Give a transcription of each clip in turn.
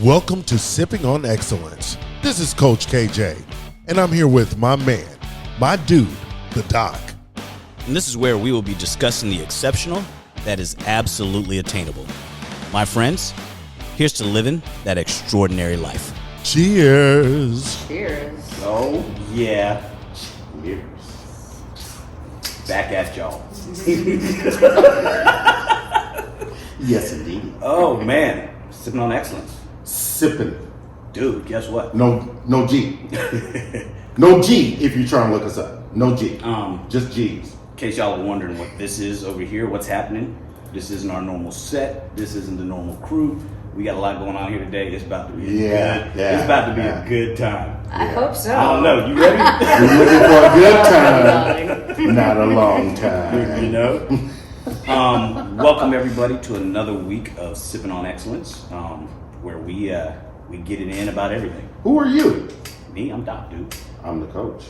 Welcome to Sipping on Excellence. This is Coach KJ, and I'm here with my man, my dude, the Doc. And this is where we will be discussing the exceptional that is absolutely attainable. My friends, here's to living that extraordinary life. Cheers. Cheers. Oh, yeah. Cheers. Back at y'all. Yes, indeed. Oh, man. Sipping on excellence. Sippin'. Dude, guess what? No G. No G if you're trying to look us up. No G. Just G's. In case y'all are wondering what this is over here, what's happening, this isn't our normal set. This isn't the normal crew. We got a lot going on here today. It's about to be it's about to be a good time. I hope so. I don't know. You ready? We're looking for a good time, not a long time. You know? Welcome everybody to another week of Sipping on Excellence, where we get it in about everything. Who are you? Me, I'm Doc, dude. I'm the coach.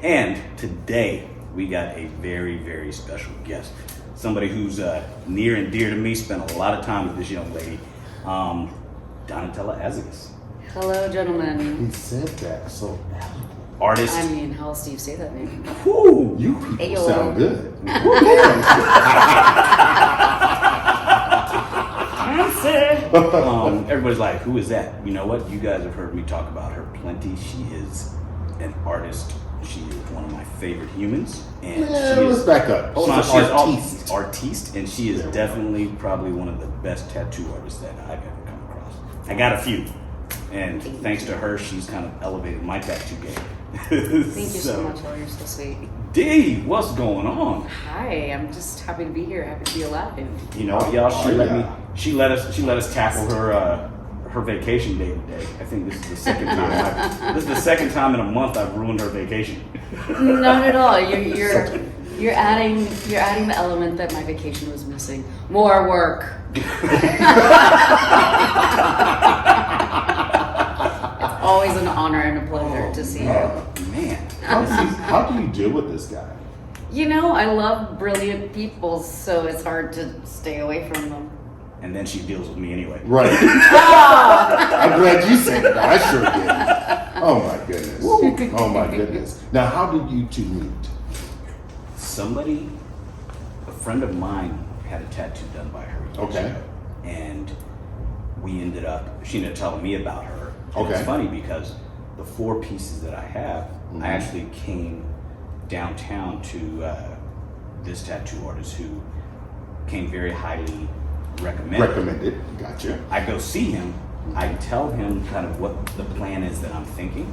And today we got a very, very special guest. Somebody who's near and dear to me. Spent a lot of time with this young lady, Donatella Azygous. Hello, gentlemen. He said that so elegant. Artist. I mean, how else do you say that name? Whoo, You people Ayo. sound good. Everybody's like, who is that? You know what? You guys have heard me talk about her plenty. She is an artist. She is one of my favorite humans. And she Let's is, back up. she's Artiste. artiste, and she is definitely probably one of the best tattoo artists that I've ever come across. I got a few. And thanks to her, she's kind of elevated my tattoo game. Thank you so much. Oh, you're so sweet. D, what's going on? Hi, I'm just happy to be here. Happy to be alive. You know, y'all, she Oh, let yeah. me. She let us tackle her vacation day today. I think this is the second time. This is the second time in a month I've ruined her vacation. Not at all. You're adding the element that my vacation was missing. More work. It's always an honor and a pleasure to see you. Man, How do you deal with this guy? You know, I love brilliant people, so it's hard to stay away from them. and then she deals with me anyway. Right. I'm glad you said that. I sure did. Oh my goodness. Oh my goodness. Now, how did you two meet? A friend of mine had a tattoo done by her years Okay. ago, and she ended up telling me about her. And Okay. It's funny because the 4 pieces that I have, Mhm. I actually came downtown to this tattoo artist who came very highly Recommended. Gotcha. I go see him. I tell him kind of what the plan is that I'm thinking.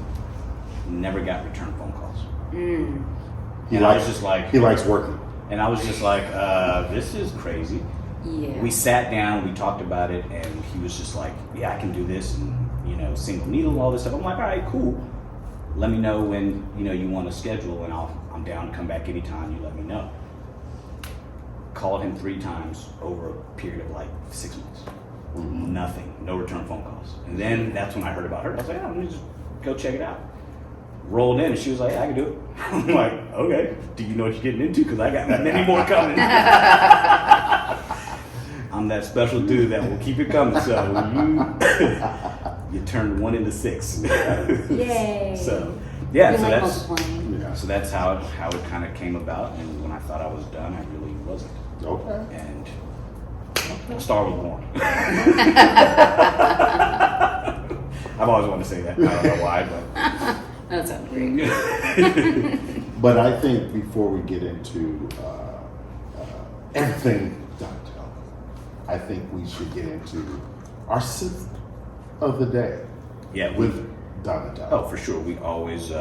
Never got return phone calls. He And I was just like, he likes working. and I was just like, this is crazy. Yeah. We sat down, we talked about it, and he was just like, yeah, I can do this, and single needle, all this stuff. I'm like, all right, cool. Let me know when you want to schedule, and I'm down to come back anytime. You let me know. Called him 3 times over a period of like 6 months. Mm-hmm. Nothing, no return phone calls. And then that's when I heard about her. I was like, oh, let me just go check it out. Rolled in, and she was like, yeah, I can do it. I'm like, okay. Do you know what you're getting into? Because I got many more coming. I'm that special dude that will keep it coming. So you turned 1 into 6. Yay. So yeah, You so like that's multiplying. Yeah. so that's how it kind of came about. And when I thought I was done, I really wasn't. Okay. And a star was born. I've always wanted to say that. I don't know why, but That sounds great. But I think before we get into everything Donatella, I think we should get into our sip of the day yeah, with Donatella. oh, for sure. We always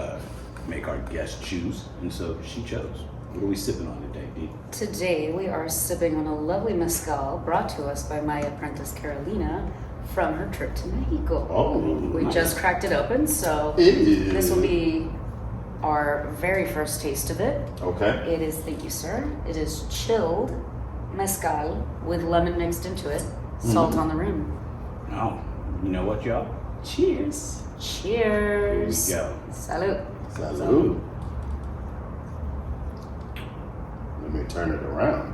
make our guests choose, and so she chose. What are we sipping on today, Dee? Today we are sipping on a lovely mezcal brought to us by my apprentice Carolina from her trip to Mexico. Oh, We nice. just cracked it open, so Ew. this will be our very first taste of it. Okay. It is, thank you, sir. It is chilled mezcal with lemon mixed into it, salt on the rim. Oh, you know what, y'all? Cheers. Cheers. Here we go. Salud. Salud. Let me turn it around.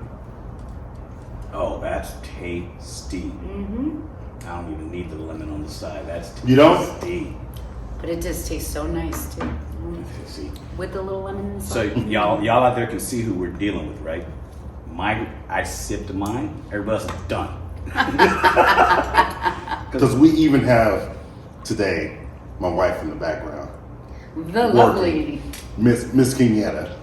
Oh, that's tasty. Mm-hmm. I don't even need the lemon on the side. That's You don't? tasty. But it does taste so nice too. See. With the little lemon So inside. y'all out there can see who we're dealing with, right? I sipped mine. Everybody else is done. Because we even have today my wife in the background, The lovely. Miss Kenyatta.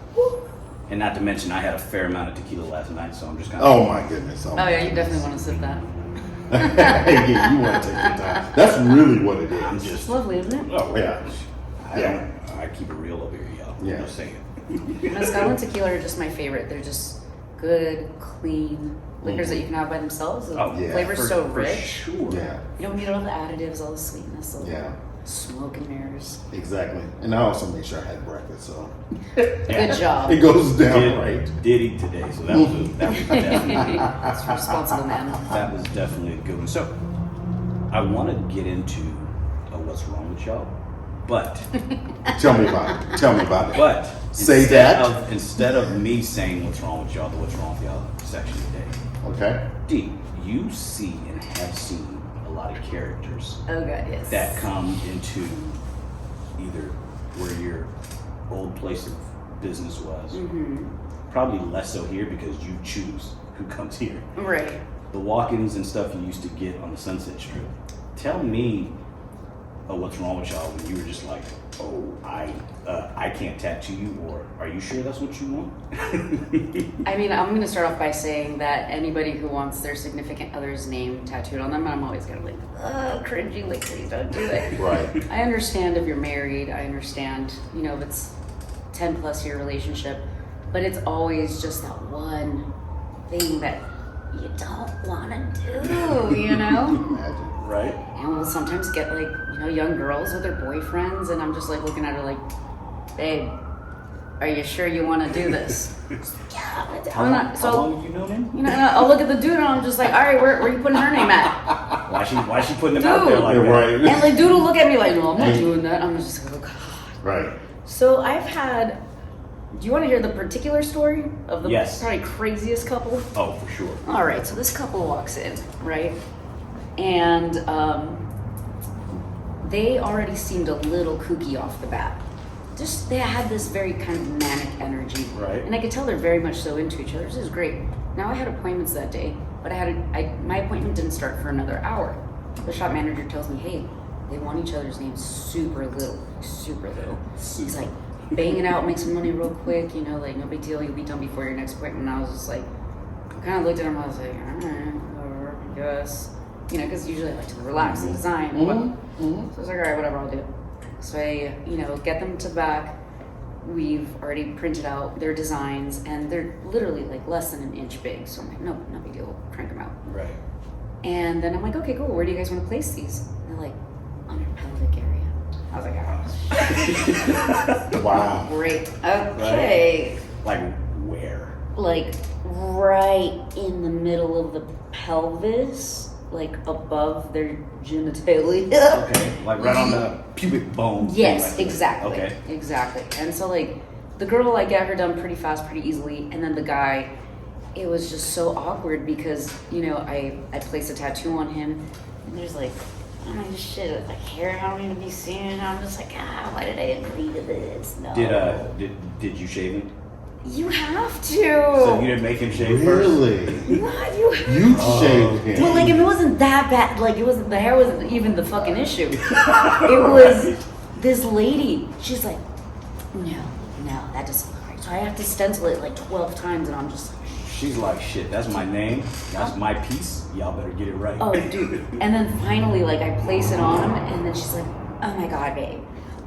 And not to mention, I had a fair amount of tequila last night, so I'm just kind of. Oh my goodness. Oh yeah, you definitely want to sip that. Yeah, you want to take your time. That's really what it is. I'm just. It's lovely, isn't it? Oh Yeah. I keep it real over here, y'all. Yeah. I'm just saying. Mezcal and tequila are just my favorite. They're just good, clean liquors that you can have by themselves. The Oh, yeah. flavor's so For rich. sure. Yeah, You don't need all the additives, all the sweetness, all yeah, the smoke and mirrors. exactly. And I also made sure I had breakfast, so Good job. it goes down Did, right. did eat today, so that was definitely That's a responsible man. that was definitely a good one. So I want to get into what's wrong with y'all, but Tell me about it. Tell me about it. but Say instead that. instead of me saying what's wrong with y'all, the what's wrong with y'all section today. Okay. D, you see and have seen a lot of characters Oh god, yes. that come into either where your old place of business was, probably less so here because you choose who comes here. Right. The walk-ins and stuff you used to get on the Sunset Strip. Tell me what's wrong with y'all when you were just like, oh, I can't tattoo you, or are you sure that's what you want? I mean, I'm going to start off by saying that anybody who wants their significant other's name tattooed on them, I'm always going to be like, oh, cringy, like, please don't do it. Right. I understand if you're married. I understand, if it's 10 plus year relationship, but it's always just that one thing that you don't want to do, Imagine. Right? And we'll sometimes get like, young girls with their boyfriends, and I'm just like looking at her like, babe, are you sure you want to do this? Yeah, I'm not. How So, long have you known him? I'll look at the dude and I'm just like, all right, where are you putting her name at? Why she putting him out there Dude. like Yeah, that? right. And like, dude will look at me like, no, I'm not doing that. I'm just like, oh god. Right. So I've had. Do you want to hear the particular story of the Yes. probably craziest couple? Oh, for sure. All right, so this couple walks in, right? And they already seemed a little kooky off the bat. Just they had this very kind of manic energy, Right. And I could tell they're very much so into each other. This is great. Now I had appointments that day, but my appointment didn't start for another hour. The shop manager tells me, hey, they want each other's names super little, super little. He's like, bang it out, make some money real quick, like no big deal, you'll be done before your next appointment. And I was just like, I kind of looked at him, I was like, alright, whatever, I guess. Because usually I like to relax and design. So I was like, alright, whatever, I'll do. So I, get them to the back. We've already printed out their designs, and they're literally like less than an inch big. So I'm like, no big deal, we'll crank them out. Right. And then I'm like, okay, cool, where do you guys want to place these? And they're like, on your pelvic area. I was like, oh, Wow. great. Okay. Like where? Like right in the middle of the pelvis, like above their genitalia. Okay. Like right on the pubic bone. Yes, Like that. exactly. Okay. Exactly. And so like the girl, I get her done pretty fast, pretty easily, and then the guy, it was just so awkward because I placed a tattoo on him, and there's like, oh my shit, it's like hair I don't even be seeing. I'm just like, why did I agree to this? No. Did you shave him? You have to. So you didn't make him shave first? Really? What? You have You shaved him. Well, like, if it wasn't that bad, like, the hair wasn't even the fucking issue. It was this lady. She's like, no, that doesn't look right. So I have to stencil it like 12 times, and I'm just like, She's like, shit, that's my name. That's my piece. Y'all better get it right. oh, dude. And then finally, like, I place it on him, and then she's like, oh my god, babe.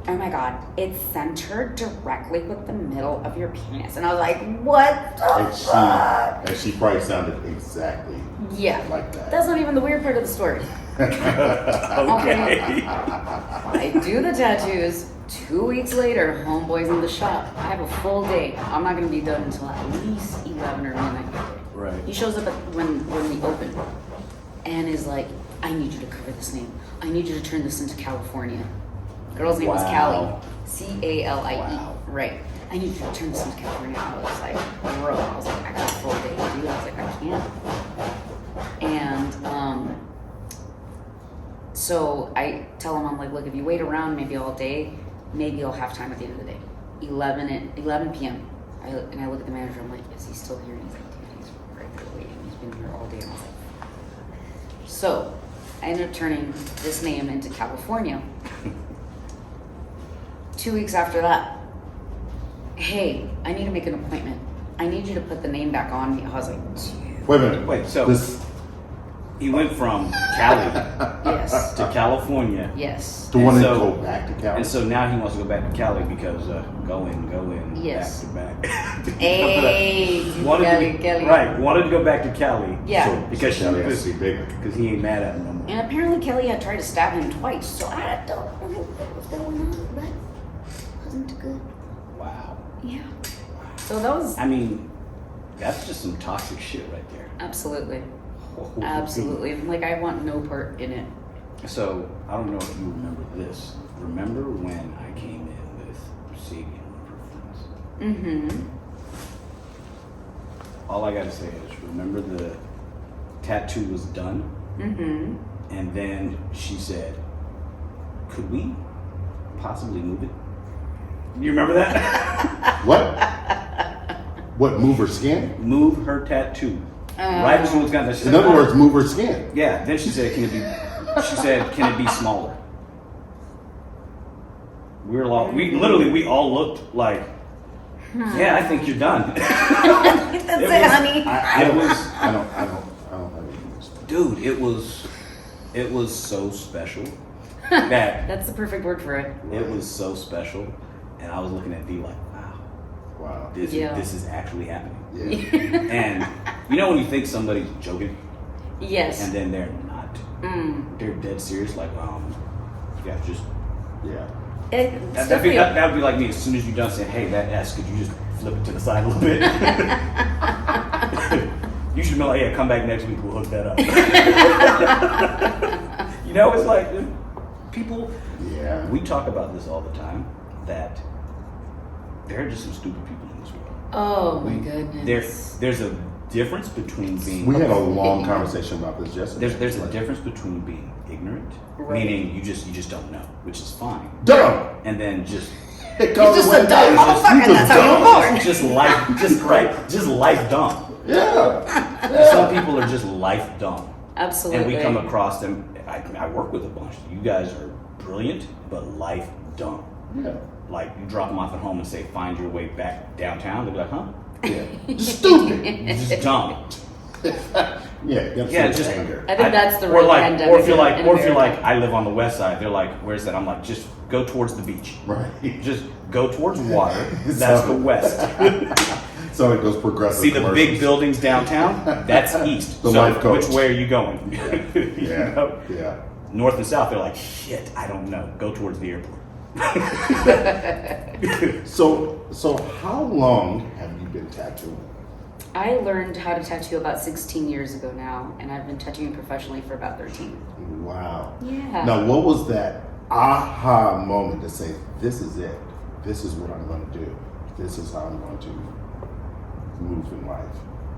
Oh my god, it's centered directly with the middle of your penis. And I was like, what the fuck? And she probably sounded exactly Yeah. like that. That's not even the weird part of the story. Okay. I do the tattoos. 2 weeks later, homeboy's in the shop. I have a full day. I'm not gonna be done until at least 11 or midnight. Right. He shows up when we open and is like, I need you to cover this name. I need you to turn this into California. Girl's name was Wow. Callie. Calie. Wow. Right. I need you to turn this into California. I was like, bro. I was like, I got a full day, dude. I was like, I can't. And So I tell him, I'm like, look, if you wait around maybe all day, maybe you'll have time at the end of the day. 11 p.m. And I look at the manager, I'm like, is he still here? And he's like, dude, he's right there waiting. He's been here all day. And I was like, so I ended up turning this name into California. 2 weeks after that, hey, I need to make an appointment. I need you to put the name back on me. I was like, dude. Wait a minute. Wait, so This, he went from Cali Yes. to California. Yes. to want to so- go back to Cali. And so now he wants to go back to Cali because go in, Yes. back to back. Hey, wanted Kelly. Right, wanted to go back to Cali. Yeah. So, Because Cali has to be bigger. because he ain't mad at him no more. And apparently Kelly had tried to stab him twice, so I don't know what was going on, but it wasn't good. Wow. Yeah. So that was I mean, that's just some toxic shit right there. absolutely. Absolutely. Like, I want no part in it. So I don't know if you remember this. Remember when I came in with Sadie and one of her friends? Mm-hmm. All I gotta say is, remember the tattoo was done, Mm-hmm. and then she said, "Could we possibly move it?" You remember that? What? Move her skin? Move her tattoo. Right as soon as got that, she In said, other words, move her skin. yeah. Then she said, "Can it be?" She said, "Can it be smaller?" We all looked like, "Yeah, I think you're done." That's it, was- honey. I It don't, was- I don't have any use. Dude, it was so special that That's the perfect word for it. it was so special, and I was looking at D like, wow, Wow. Yeah. this is actually happening. Yeah. And you know when you think somebody's joking, Yes. and then they're not, Mm. they're dead serious. Like, yeah, just Yeah. It's that would definitely- be like me. As soon as you're done saying, "Hey, that S, could you just flip it to the side a little bit?" You should be like, "Yeah, come back next week. We'll hook that up." You know, it's like people. Yeah. We talk about this all the time. That there are just some stupid people in this world. Oh my goodness. There's a difference between being. We had a long conversation about this yesterday. There's a difference between being ignorant, Right. meaning you just don't know, which is fine, Dumb. and then just It goes just away a dumb back. motherfucker, You that's how dumb. you're born. just life dumb. Yeah. Some people are just life dumb, Absolutely. and we come across them. I work with a bunch. You guys are brilliant, but life dumb. Yeah. Like you drop them off at home and say, "Find your way back downtown." They'll be like, "Huh?" Yeah. Stupid. Just dumb. Yeah. Yeah, just anger. I think that's the or real like, pandemic or if you're like, in or if you're America. like, I live on the west side. They're like, "Where's that?" I'm like, "Just go towards the beach. Right. Just go towards water. That's the west. So it goes progressive. See the big commercials. buildings downtown? That's east. The So life coach. which way are you going? You Yeah. know? Yeah. North and south. They're like, shit. I don't know. Go towards the airport. So how long have you been tattooing? I learned how to tattoo about 16 years ago now, and I've been tattooing professionally for about 13. Wow. Yeah. Now, what was that aha moment to say, this is it? This is what I'm going to do. This is how I'm going to move in life.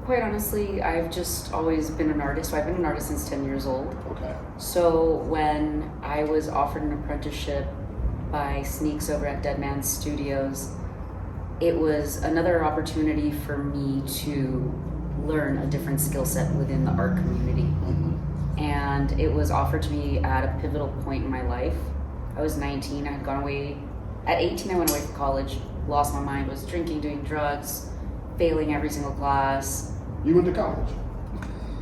Quite honestly, I've just always been an artist. So I've been an artist since 10 years old. Okay. So when I was offered an apprenticeship by Sneaks over at Dead Man's Studios, it was another opportunity for me to learn a different skill set within the art community. Mm-hmm. And it was offered to me at a pivotal point in my life. I was 19, I had gone away. At 18, I went away from college, lost my mind, was drinking, doing drugs, failing every single class. You went to college?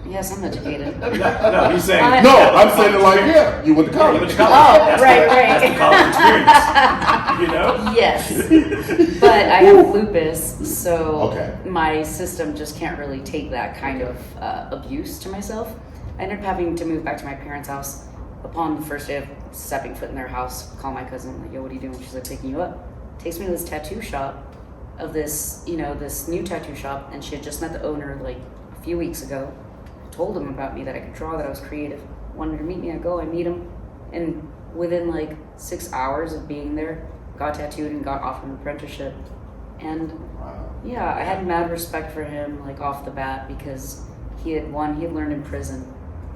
Yes, I'm educated. No, he's saying. I- No, I'm saying it like, yeah, you went to You college. went to college. Oh, That's right, the, right. That's the college experience. You know? Yes, but I have lupus, so Okay. my system just can't really take that kind of abuse to myself. I ended up having to move back to my parents' house. Upon the first day of stepping foot in their house, call my cousin, like, yo, what are you doing? She's like, taking you up. Takes me to this tattoo shop of this, this new tattoo shop, and she had just met the owner like a few weeks ago. Told him about me, that I could draw, that I was creative. Wanted to meet me, I meet him, and within like 6 hours of being there, got tattooed and got offered an apprenticeship. And Wow. yeah, I had mad respect for him like off the bat, because he had learned in prison,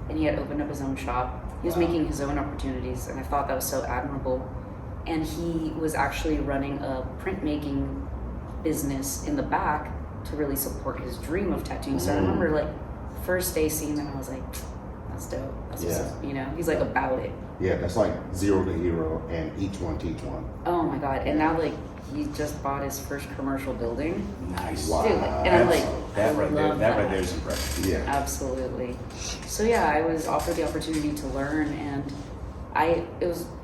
and he had opened up his own shop, He was making his own opportunities, and I thought that was so admirable. And he was actually running a printmaking business in the back to really support his dream of tattooing. So I remember like first day seeing him, I was like, that's dope. That's what's up, you know, he's like about it. Yeah, that's like zero to hero and each one teach one. Oh my God. And now like he just bought his first commercial building. Nice. Wow. Dude, and I'm like, That right there, love that right there is impressive. Yeah. Absolutely. So yeah, I was offered the opportunity to learn, and I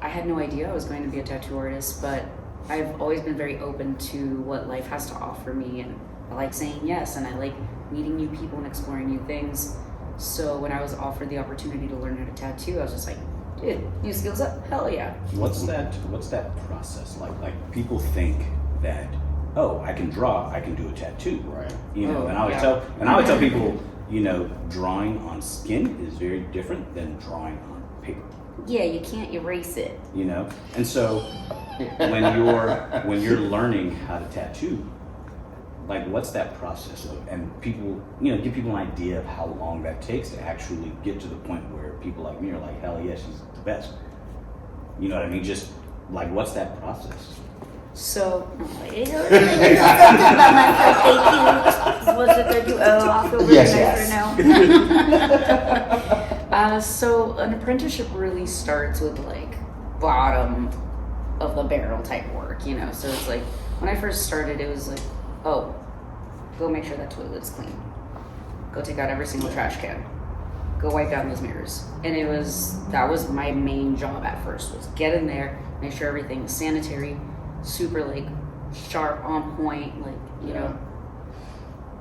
had no idea I was going to be a tattoo artist, but I've always been very open to what life has to offer me, and I like saying yes, and I like meeting new people and exploring new things. So when I was offered the opportunity to learn how to tattoo, I was just like, dude, new skills up? Hell yeah. What's that process like? Like people think that, oh, I can draw, I can do a tattoo. Right. You know, Oh, and I always tell people, you know, drawing on skin is very different than drawing on paper. Yeah, you can't erase it. You know? And so when you're learning how to tattoo, like what's that process of, and people, you know, give people an idea of how long that takes to actually get to the point where people like me are like, hell yeah, she's the best. You know what I mean? Just like, what's that process? So, was it good? I feel really Yes, nice right now. So an apprenticeship really starts with like bottom of the barrel type work, you know. So it's like when I first started, it was like, oh, go make sure that toilet's clean. Go take out every single trash can. Go wipe down those mirrors. And that was my main job at first, was get in there, make sure everything is sanitary, super like sharp, on point, like, you know.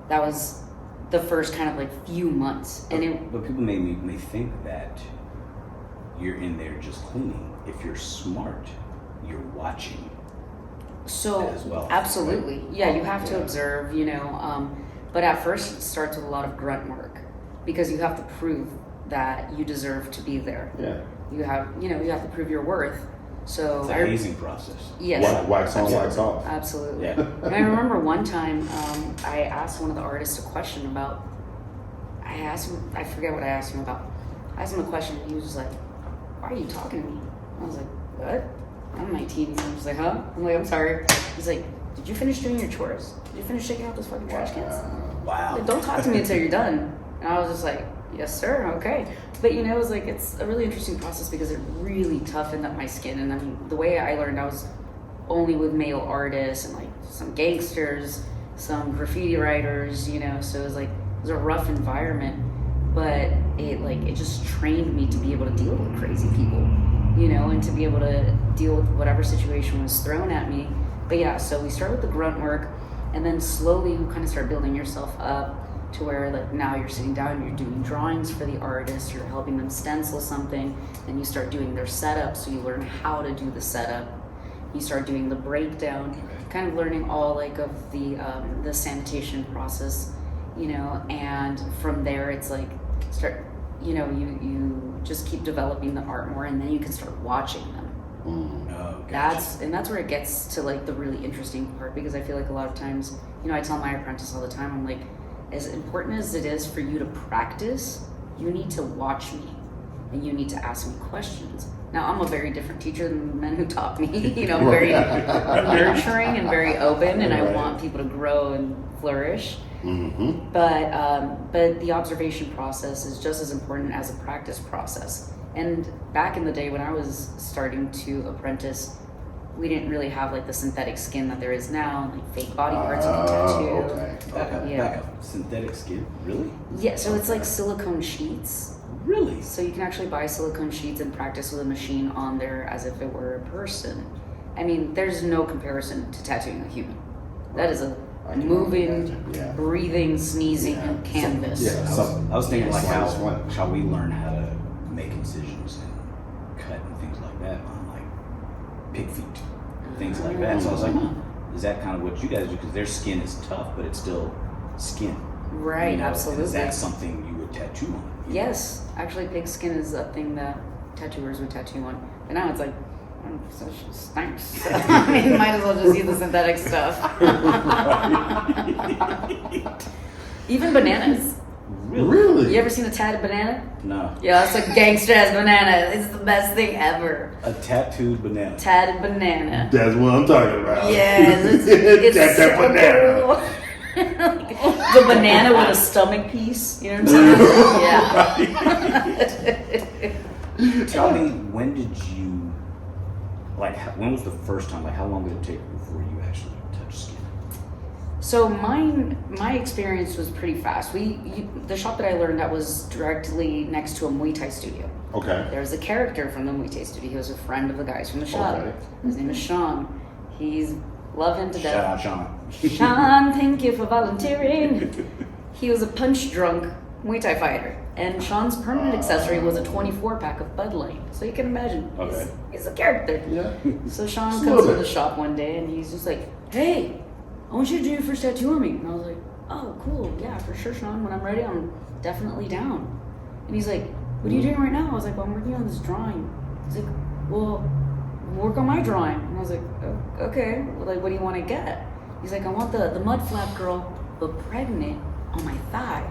That was the first kind of like few months. But people may think that you're in there just cleaning. If you're smart, you're watching. So as well, absolutely, right? yeah, you have to observe, you know. But at first, it starts with a lot of grunt work because you have to prove that you deserve to be there. Yeah. You have to prove your worth. So It's a hazing process. Yes, Wax on, wax off. absolutely. Yeah. And I remember one time I asked one of the artists a question about. I forget what I asked him about. I asked him a question, and he was just like, "Why are you talking to me?" I was like, "What?" I'm 19. And I was like, "Huh?" I'm like, "I'm sorry." He's like, "Did you finish doing your chores? Did you finish taking out those fucking trash cans?" Wow. Like, don't talk to me until you're done. And I was just like, "Yes, sir. Okay." But you know, it was like, it's a really interesting process because it really toughened up my skin. And I mean, the way I learned, I was only with male artists and like some gangsters, some graffiti writers, you know. So it was a rough environment, but it just trained me to be able to deal with crazy people, you know, and to be able to deal with whatever situation was thrown at me. But yeah, so we start with the grunt work, and then slowly you kind of start building yourself up to where like now you're sitting down, you're doing drawings for the artist, you're helping them stencil something, and you start doing their setup, so you learn how to do the setup. You start doing the breakdown, kind of learning all like of the sanitation process, you know, and from there it's like you just keep developing the art more, and then you can start watching them. Oh, gotcha. That's where it gets to like the really interesting part, because I feel like a lot of times, you know, I tell my apprentice all the time, I'm like, as important as it is for you to practice, you need to watch me and you need to ask me questions. Now, I'm a very different teacher than the men who taught me, you know, very nurturing and very open, and I want people to grow and flourish. Mm-hmm. But the observation process is just as important as a practice process. And back in the day when I was starting to apprentice, we didn't really have like the synthetic skin that there is now, like fake body parts you can tattoo. Okay. Back up. Synthetic skin? Really? Yeah, so it's like silicone sheets. Really? So you can actually buy silicone sheets and practice with a machine on there as if it were a person. I mean, there's no comparison to tattooing a human. That is a I can moving, imagine, yeah. breathing, sneezing canvas. Yeah. I was thinking like Yes. how we learn how to make incisions and cut and things like that on like pig feet, things like that. So I was like, is that kind of what you guys do? Because their skin is tough, but it's still skin. Right, You know? absolutely. Is that something you would tattoo on? You know? Yes, actually, pig skin is a thing that tattooers would tattoo on. But now it's like, so it stinks. So, I mean, might as well just use the synthetic stuff. Even bananas. Really? You ever seen a tatted banana? No. Yeah, it's a gangster ass banana. It's the best thing ever. A tattooed banana. Tatted banana. That's what I'm talking about. Yes, it's That so banana. cool. The banana with a stomach piece. You know what I'm saying? Yeah. Tell me, when did you, like, when was the first time, like, how long did it take before you actually touched skin? So my experience was pretty fast. The shop that I learned at was directly next to a Muay Thai studio. Okay. There was a character from the Muay Thai studio. He was a friend of the guys from the shop. Okay. His name is Sean. Love him to Shout death. out, Sean. Sean, thank you for volunteering. He was a punch drunk Muay Thai fighter, and Sean's permanent accessory was a 24 pack of Bud Light. So you can imagine, Okay. he's a character. Yeah. So Sean Just a comes little to the bit. shop one day, and he's just like, "Hey, I want you to do your first tattoo on me." And I was like, "Oh, cool, yeah, for sure, Sean. When I'm ready, I'm definitely down." And he's like, "What are you doing right now?" I was like, "Well, I'm working on this drawing." He's like, "Well, work on my drawing." And I was like, "Oh, okay. Well, like, what do you want to get?" He's like, "I want the mud flap girl, but pregnant on my thigh."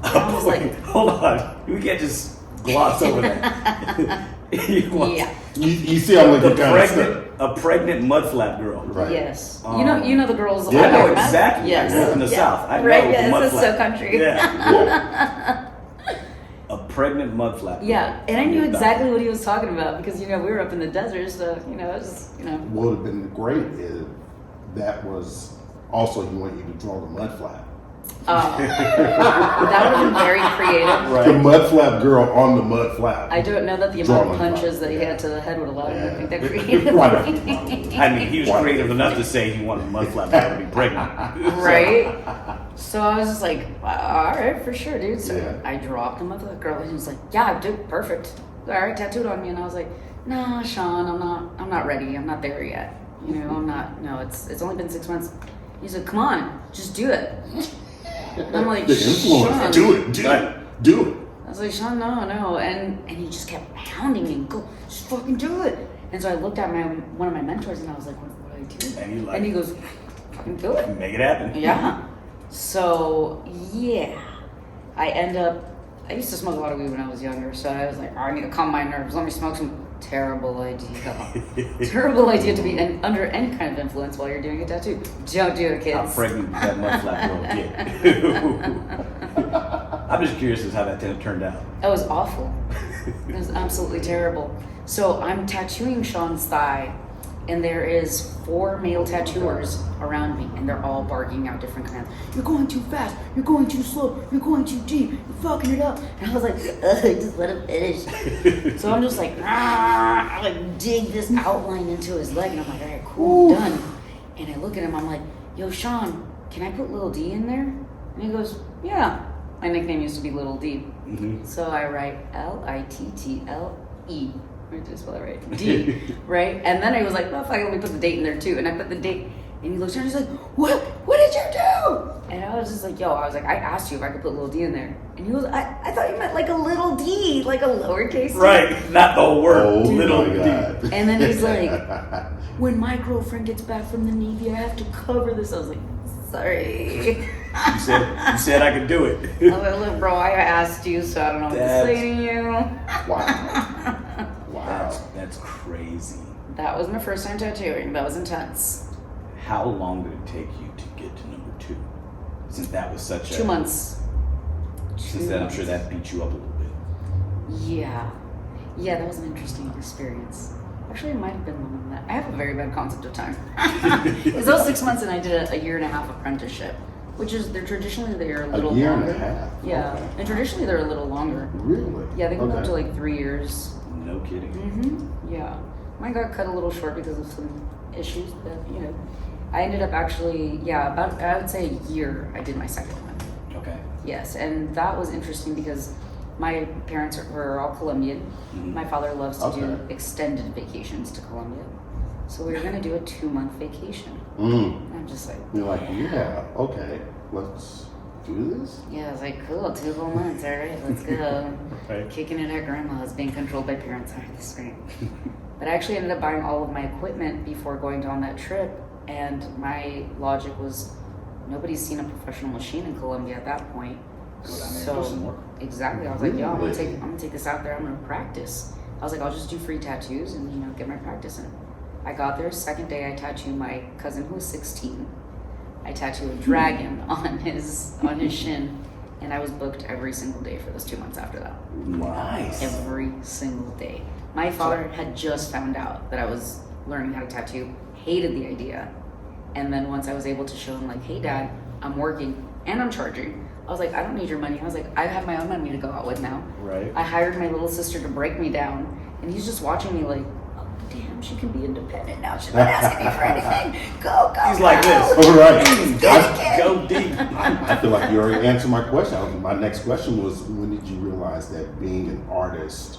And I was like, Hold on. We can't just gloss over that. You want "Yeah, You see, I'm looking kind of stuck. a pregnant mud flap girl. Right. yes." Um, you know the girls. yeah, I know met? exactly. Yes. I grew up in the Yeah. South. I right. know Yeah, mud it's flap. so country. Yeah. Yeah. A pregnant mud flap. girl Yeah, and I on knew your thigh. exactly what he was talking about because we were up in the desert, so it was just What would have been great if that was also he wanted you to draw the mud flap. that would have been very creative. Right. The mud flap girl on the mud flap. I don't know that the Draw amount of mud flap. punches that he Yeah. had to the head would allow him to Yeah. think that creative. Right. I mean, he was Why? creative enough to say he wanted a mud flap girl to be pregnant. Right? So I was just like, all right, for sure, dude. So Yeah. I dropped him with the girl, and he was like, "Yeah, dude, perfect. All right, tattooed on me." And I was like, "Nah, Sean, I'm not ready. I'm not there yet. I'm not. No, it's only been 6 months." He's like, "Come on, just do it." And I'm like, The influence. "Sean." Do it. Do it. I was like, "Sean, no," and he just kept pounding me and go, "Just fucking do it." And so I looked at one of my mentors, and I was like, "What do I do?" And you like- and he goes, "Fucking do it." Make it happen. Yeah. So yeah, I used to smoke a lot of weed when I was younger, so I was like, I need to calm my nerves. Let me smoke some. Terrible idea. Terrible idea to be under any kind of influence while you're doing a tattoo. Don't do it, How kids. pregnant did that mud flap girl get? I'm just curious as how that turned out. That was awful. It was absolutely terrible. So I'm tattooing Sean's thigh, and there is 4 male tattooers around me, and they're all barking out different commands. "You're going too fast. You're going too slow. You're going too deep. You're fucking it up." And I was like, "Ugh, just let him finish." So I'm just like, I like dig this outline into his leg, and I'm like, "All right, cool, done." And I look at him, I'm like, "Yo, Sean, can I put Little D in there?" And he goes, "Yeah." My nickname used to be Little D. Mm-hmm. So I write Little. Or did I spell that right? D, right? And then I was like, "Well, fuck it, let me put the date in there too." And I put the date, and he looks at me and he's like, What did you do?" And I was just like, "I asked you if I could put Little D in there." And he was, I thought you meant like a little D, like a lowercase D. Right, not the whole word. Oh Little my D. God. And then he's like, "When my girlfriend gets back from the Navy, I have to cover this." I was like, "Sorry." You said I could do it. I was like, "Look, bro, I asked you, so I don't know what to say to you." Wow. Wow. That's crazy. That was my first time tattooing. That was intense. How long did it take you to get to number 2? Since that was such a 2 months. Since then, I'm sure that beat you up a little bit. Yeah, that was an interesting experience. Actually, it might have been longer than that. I have a very bad concept of time. Because that was 6 months, and I did a 1.5-year apprenticeship, which is they're a little A year longer. and a half. Yeah, Okay. and traditionally they're a little longer. Really? Yeah, they go up Okay. to like 3 years. No kidding. Yeah, mine got cut a little short because of some issues, but I ended up actually about I would say a year. I did my second one. Okay. Yes, and that was interesting because my parents were all Colombian. Mhm. My father loves to do Okay. extended vacations to Colombia. So we were going to do a 2-month vacation. Mm. I'm just like, You're like, yeah, okay, let's do this. yeah, I was like, cool, 2 whole months, all right, let's go. Right. Kicking it at grandma's, being controlled by parents. All right, this is great. But I actually ended up buying all of my equipment before going on that trip, and my logic was, nobody's seen a professional machine in Colombia at that point. go down there and do some work. Exactly. I was like, yo, I'm Really? gonna take this out there. I'm gonna practice. I was like, I'll just do free tattoos and get my practice in. I got there. Second day, I tattooed my cousin who was 16. I tattooed a dragon on his shin, and I was booked every single day for those 2 months after that. Nice. Every single day. My father had just found out that I was learning how to tattoo, hated the idea, and then once I was able to show him, like, hey, Dad, I'm working and I'm charging. I was like, I don't need your money. I was like, I have my own money to go out with now. Right. I hired my little sister to break me down, and he's just watching me like, oh, damn, she can be independent now. She's not asking me for anything. Go. He's like this. All right. Go deep. I feel like you already answered my question. My next question was, when did you realize that being an artist,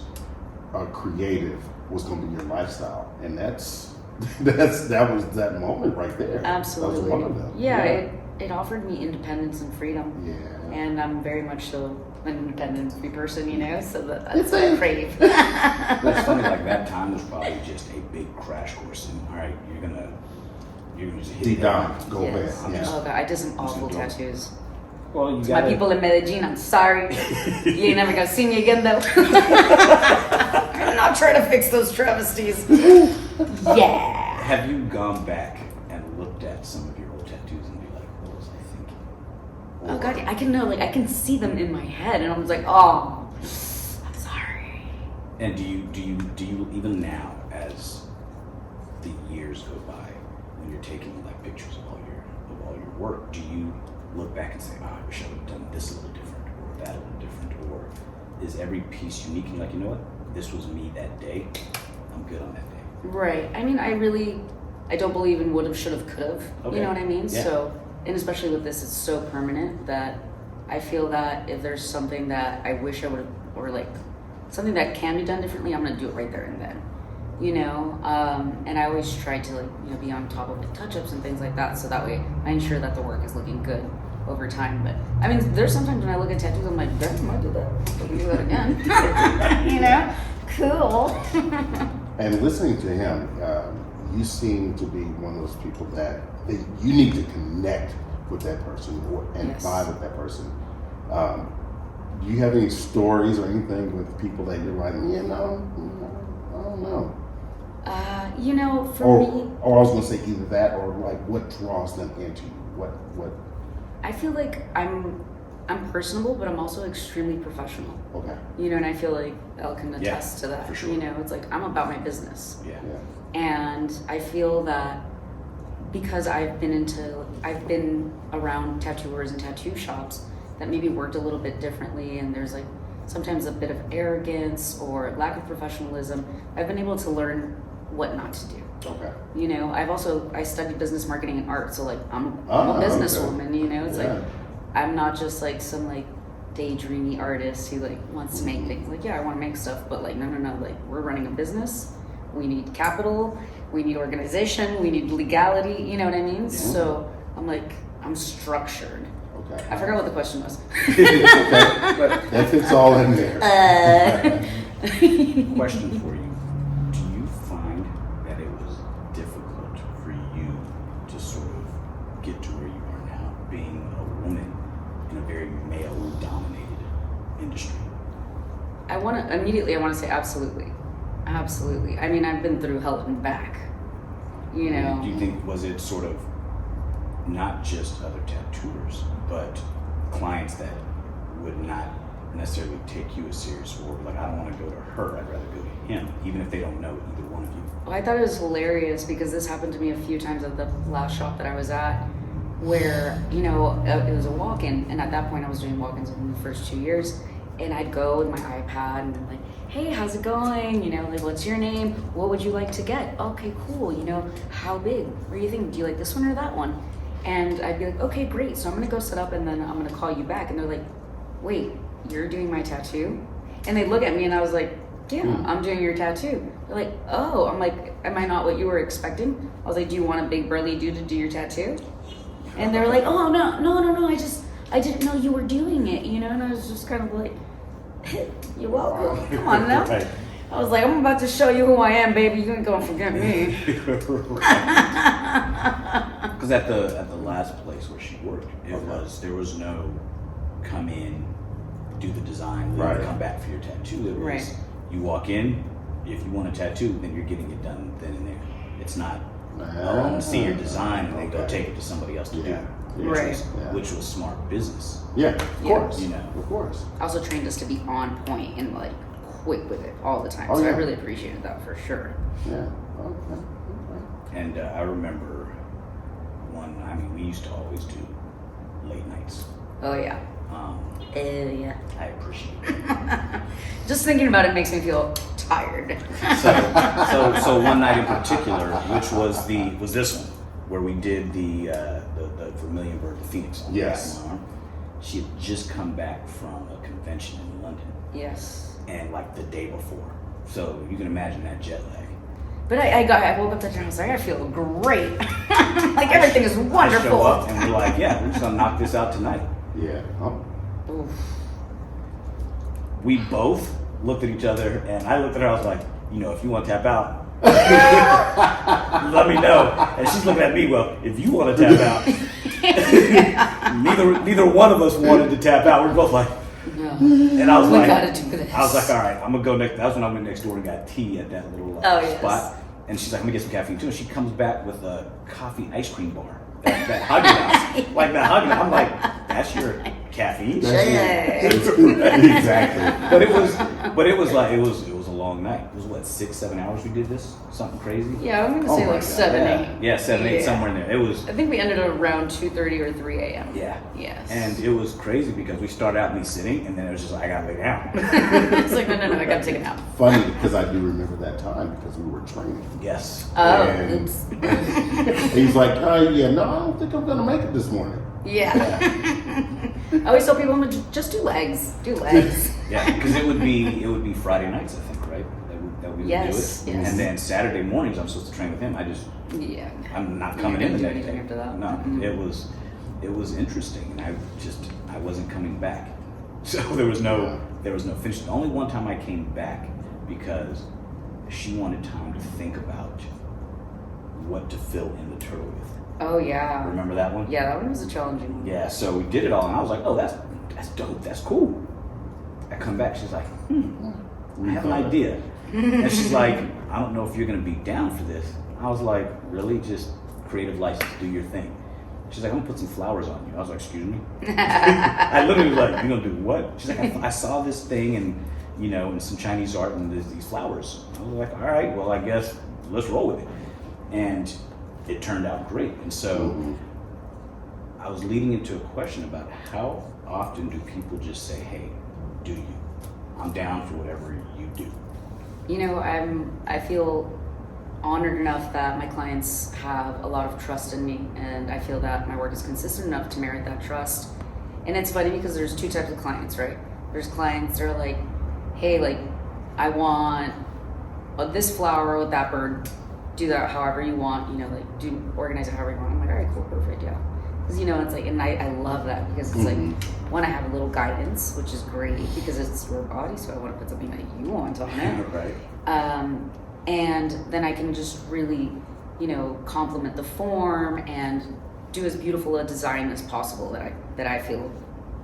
a creative, was going to be your lifestyle? And that was that moment right there. Absolutely. That was one of them. Yeah. It offered me independence and freedom. Yeah. And I'm very much so an independent, free person, so that's what I crave. That's funny. Like that time was probably just a big crash course. And all right, you're gonna just hit Deep it down. Go Yes. ahead. Yeah. Oh God, I did some I'm just awful gonna do it. tattoos. Well, you My got people in Medellin, I'm sorry. You ain't never gonna see me again though. I'm not trying to fix those travesties. Yeah. Have you gone back and looked at some of your old tattoos and be like, what was I thinking? Oh God, I can know, I can see them in my head, and I'm like, oh, I'm sorry. And do you even now, as the years go by, when you're taking like pictures of all your work, do you look back and say, oh, I wish I would have done this a little different, or that a little different, or is every piece unique and like, you know what, this was me that day, I'm good on that day? Right. I mean, I don't believe in would have, should have, could have. Okay. You know what I mean? Yeah. So, and especially with this, it's so permanent that I feel that if there's something that I wish I would have, or like something that can be done differently, I'm gonna do it right there and then. And I always try to be on top of the touch-ups and things like that, so that way I ensure that the work is looking good over time. But I mean, there's sometimes when I look at tattoos, I'm like, damn, I did that. I can do that again. Cool. And listening to him, you seem to be one of those people that you need to connect with that person and Yes. vibe with that person. Do you have any stories or anything with people that you're like, I don't know. For me, Or I was gonna say either that or like what draws them into you. What? I feel like I'm personable, but I'm also extremely professional. Okay. And I feel like Elle can attest to that. for sure. It's like I'm about my business. Yeah. And I feel that because I've been around tattooers and tattoo shops that maybe worked a little bit differently, and there's like sometimes a bit of arrogance or lack of professionalism, I've been able to learn what not to do. Okay. I studied business marketing and art, so like I'm a businesswoman, it's Yeah. like I'm not just like some like daydreamy artist who like wants to make things. Like, yeah, I want to make stuff, but like no, like we're running a business. We need capital, we need organization, we need legality, you know what I mean? So I'm like, I'm structured. Okay. I forgot what the question was. Okay. That fits all in there. Question for you. Do you find that it was difficult for you to sort of get to where you are now, being a woman in a very male-dominated industry? I want to say absolutely. Absolutely. I mean, I've been through hell and back, Do you think, was it sort of not just other tattooers, but clients that would not necessarily take you as serious, or like, I don't want to go to her, I'd rather go to him, even if they don't know either one of you? Well, I thought it was hilarious because this happened to me a few times at the last shop that I was at, where, it was a walk-in, and at that point I was doing walk-ins within the first 2 years, and I'd go with my iPad and I'm like, hey, how's it going? Like, what's your name? What would you like to get? Okay, cool. How big? What do you think? Do you like this one or that one? And I'd be like, okay, great. So I'm going to go set up and then I'm going to call you back. And they're like, wait, you're doing my tattoo? And they look at me and I was like, yeah, I'm doing your tattoo. They're like, oh. I'm like, am I not what you were expecting? I was like, do you want a big burly dude to do your tattoo? And they were like, oh, no. I didn't know you were doing it, And I was just kind of like, you're welcome. Come on now. Right. I was like, I'm about to show you who I am, baby. You ain't gonna forget me. Because at the last place where she worked, there was no come in, do the design, Right. come back for your tattoo. It was Right. you walk in, if you want a tattoo, then you're getting it done then and there. It's not, I want to see your design and then go Okay. take it to somebody else to Yeah. do. Right. Which was smart business. Yeah, of Yeah. course. You know. Of course. Also trained us to be on point and like quick with it all the time. Oh, So I yeah. really appreciated that for sure. Yeah. Okay. And I remember we used to always do late nights. Oh yeah. Um, Oh yeah. I appreciate it. Just thinking about it makes me feel tired. So one night in particular, which was this one, where we did the Vermilion Bird, the Phoenix on the back Yes. of my arm. She had just come back from a convention in London, Yes. and like the day before. So you can imagine that jet lag. But I woke up that day and I was like, I feel great. Like everything is I wonderful. show up and we're like, yeah, we're just gonna knock this out tonight. Yeah. Oof. We both looked at each other, and I looked at her. I was like, if you want to tap out, let me know. And she's looking at me. Well, if you want to tap out, neither one of us wanted to tap out. We were both like, No. and I was We like, gotta do this. I was like, all right, I'm gonna go next. That was when I went next door and got tea at that little Oh, yes. spot. And she's like, I'm gonna get some caffeine too. And she comes back with a coffee ice cream bar. That Haagen-Dazs. Like that Haagen-Dazs. I'm like, that's your caffeine? Exactly. But it was like it was a long night. It was what, 6-7 hours we did this? Something crazy? Yeah, I'm gonna Oh say my like God. 7, 8. Yeah, 7-8, Yeah. somewhere in there. It was I think we ended around 2:30 or 3 a.m. yeah. Yes. And it was crazy because we started out me sitting and then it was just like I gotta lay down. It's like, no, I gotta take a nap. Funny because I do remember that time because we were training. Yes. Oh, And- oops. He's like, yeah, no, I don't think I'm gonna make it this morning. Yeah. I always tell people, just do legs. Do legs. Yeah, because it would be Friday nights, I think, right? That we would Yes, do it. yes. And then Saturday mornings I'm supposed to train with him. Yeah. I'm not You're coming not in the gonna do next day. anything after that? No, Mm-mm. it was interesting, and I wasn't coming back. So there was no finish. The only one time I came back because she wanted time to think about what to fill in the turtle with. Oh yeah. Remember that one? Yeah, that one was a challenging one. Yeah. So we did it all, and I was like, oh, that's dope. That's cool. I come back, she's like, I have an idea. And she's like, I don't know if you're gonna be down for this. I was like, really? Just creative license, do your thing. She's like, I'm gonna put some flowers on you. I was like, excuse me? I literally was like, you gonna do what? She's like, I saw this thing and in some Chinese art and there's these flowers. I was like, all right, well, I guess let's roll with it. And it turned out great. And so I was leading into a question about how often do people just say, hey, do you? I'm down for whatever you do. I feel honored enough that my clients have a lot of trust in me, and I feel that my work is consistent enough to merit that trust. And it's funny because there's two types of clients, right? There's clients that are like, hey, like, I want this flower with that bird, do that however you want, organize it however you want. I'm like, all right, cool, perfect, yeah. Because, it's like, and I love that because it's like, one, I have a little guidance, which is great because it's your body, so I want to put something that you want on it. Right. And then I can just really, complement the form and do as beautiful a design as possible that I feel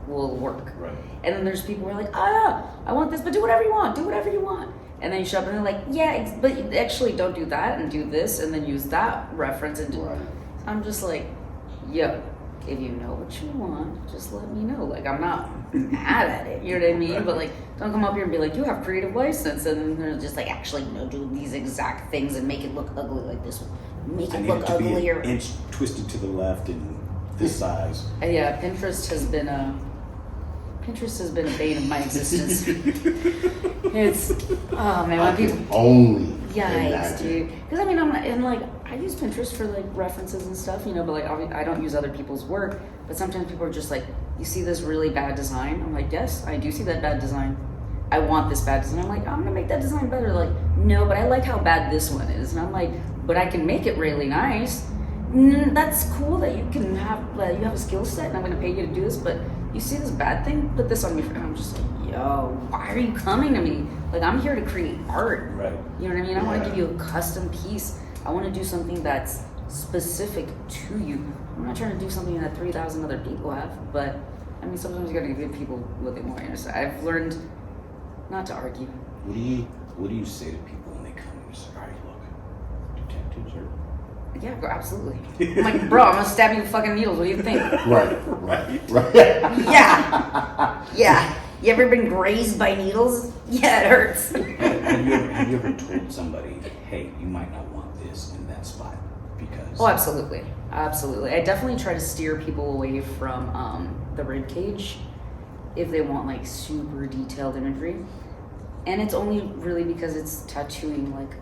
will work. Right. And then there's people who are like, I want this, but do whatever you want, And then you show up and they're like, yeah, but you actually don't do that and do this and then use that reference and do. Right. I'm just like, yo, if you know what you want, just let me know. Like, I'm not mad at it, you know what I mean? But like, don't come up here and be like, you have creative license, and then they're just like, actually, no, do these exact things and make it look ugly like this one. Make I it need look it to be uglier. an inch twisted to the left and this size. Yeah, Pinterest has been a bane of my existence. It's, oh man, I when people, can only yikes, imagine. dude. Because I mean, I use Pinterest for like references and stuff, but like I don't use other people's work. But sometimes people are just like, you see this really bad design? I'm like, yes, I do see that bad design. I want this bad design. I'm like, I'm gonna make that design better. Like, no, but I like how bad this one is. And I'm like, but I can make it really nice. That's cool that you can have you have a skill set, and I'm gonna pay you to do this. But you see this bad thing? Put this on me. And I'm just like, yo, why are you coming to me? Like, I'm here to create art. Right. You know what I mean? I want Yeah. to give you a custom piece. I want to do something that's specific to you. I'm not trying to do something that 3,000 other people have, but I mean, sometimes you gotta give people what they want. So I've learned not to argue. What do you say to people when they come and you say, all right, look, do tattoos hurt? Yeah, bro, absolutely. I'm like, bro, I'm gonna stab you with fucking needles. What do you think? Right. Yeah. Yeah. You ever been grazed by needles? Yeah, it hurts. Have you ever told somebody, hey, you might not want this in that spot because? Oh, absolutely. Absolutely. I definitely try to steer people away from the rib cage if they want like super detailed imagery. And it's only really because it's tattooing like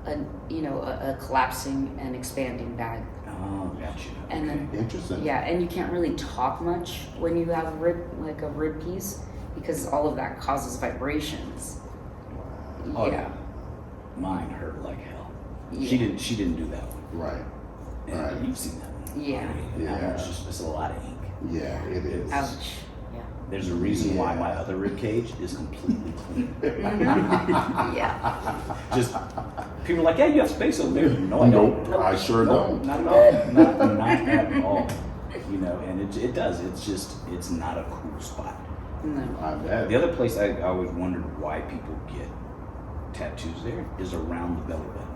a collapsing and expanding bag. Oh, gotcha. And then Interesting. yeah, and you can't really talk much when you have a rib piece because all of that causes vibrations. Oh, Yeah. Mine hurt like hell. Yeah. She didn't do that one. Right. And Right. you've seen that one. Yeah. Yeah. It's a lot of ink. Yeah, it is. Ouch. Yeah. There's a reason why Yeah. my other rib cage is completely clean. Yeah. Just people are like, yeah, you have space over there. No, I don't. Nope, I sure don't. Not at all. Not at all. You know, and it does. It's not a cool spot. No. I bet. The other place I always wondered why people get tattoos there is around the belly button,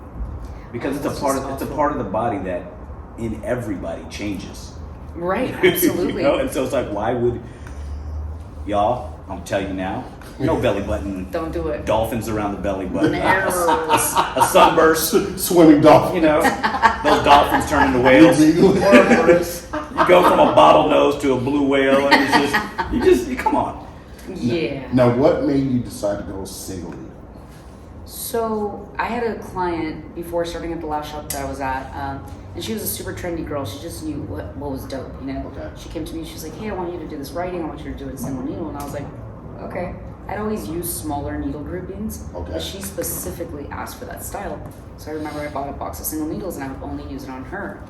because it's a part of the body that in everybody changes. Right. Absolutely. You know? And so it's like, why would y'all? I'm telling you now, no belly button. Don't do it. Dolphins around the belly button. Narrows. A sunburst. Swimming dolphin. You know, those dolphins turn into whales. You go from a bottlenose to a blue whale, and you come on. Yeah. Now, what made you decide to go single needle? So I had a client before starting at the last shop that I was at, and she was a super trendy girl. She just knew what was dope, you know. Okay. She came to me. She's like, "Hey, I want you to do this writing. I want you to do it in single needle." And I was like, "Okay." I'd always used smaller needle groupings, Okay. but she specifically asked for that style. So I remember I bought a box of single needles, and I would only use it on her.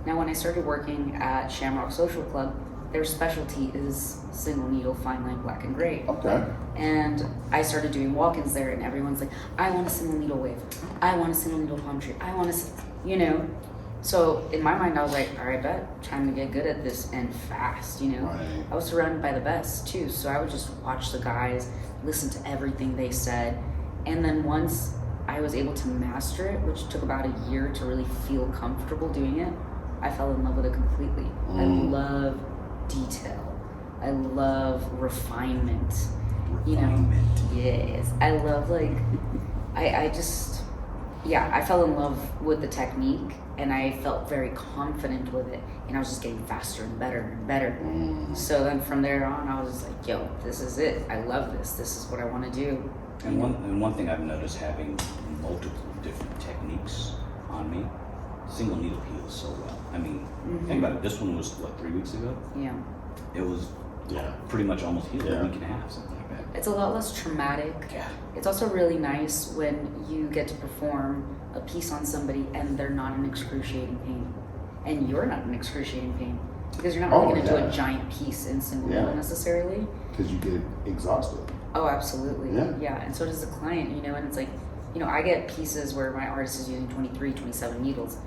Now, when I started working at Shamrock Social Club, their specialty is single needle, fine line, black and gray. Okay. And I started doing walk-ins there, and everyone's like, I want a single needle wave. I want a single needle palm tree. I want you know. So in my mind, I was like, all right, bet, trying to get good at this and fast, you know. Right. I was surrounded by the best too, so I would just watch the guys, listen to everything they said, and then once I was able to master it, which took about a year to really feel comfortable doing it, I fell in love with it completely. I love detail. I love refinement. You know, yes. I love I fell in love with the technique, and I felt very confident with it, and I was just getting faster and better and better. So then from there on, I was just like, yo, this is it. I love this. This is what I want to do. And one thing I've noticed, having multiple different techniques on me, single needle heals so well. I mean, think about it. This one was, 3 weeks ago? Yeah. It was Yeah. pretty much almost healed Yeah. a week and a half, something like that. It's a lot less traumatic. Yeah. It's also really nice when you get to perform a piece on somebody and they're not in excruciating pain. And you're not in excruciating pain. Because you're not really going to do a giant piece in single needle necessarily. Because you get exhausted. Oh, absolutely. Yeah. And so does the client, you know, and it's like, you know, I get pieces where my artist is using 23, 27 needles.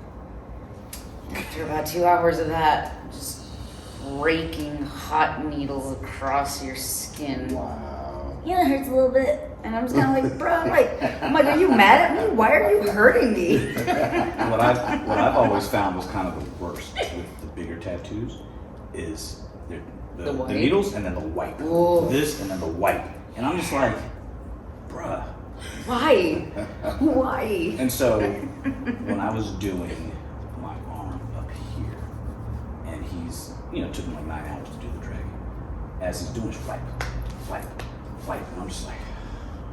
After about 2 hours of that, just raking hot needles across your skin. Wow. Yeah, it hurts a little bit. And I'm just kind of like, bro, I'm like, are you mad at me? Why are you hurting me? What I've always found was kind of the worst with the bigger tattoos is the white? needles and then the white. Whoa. This and then the white. And I'm just like, bruh. Why? Why? And so when I was doing my arm up here, and he's, it took him like 9 hours to do the dragon. As he's doing, it's wipe. And I'm just like,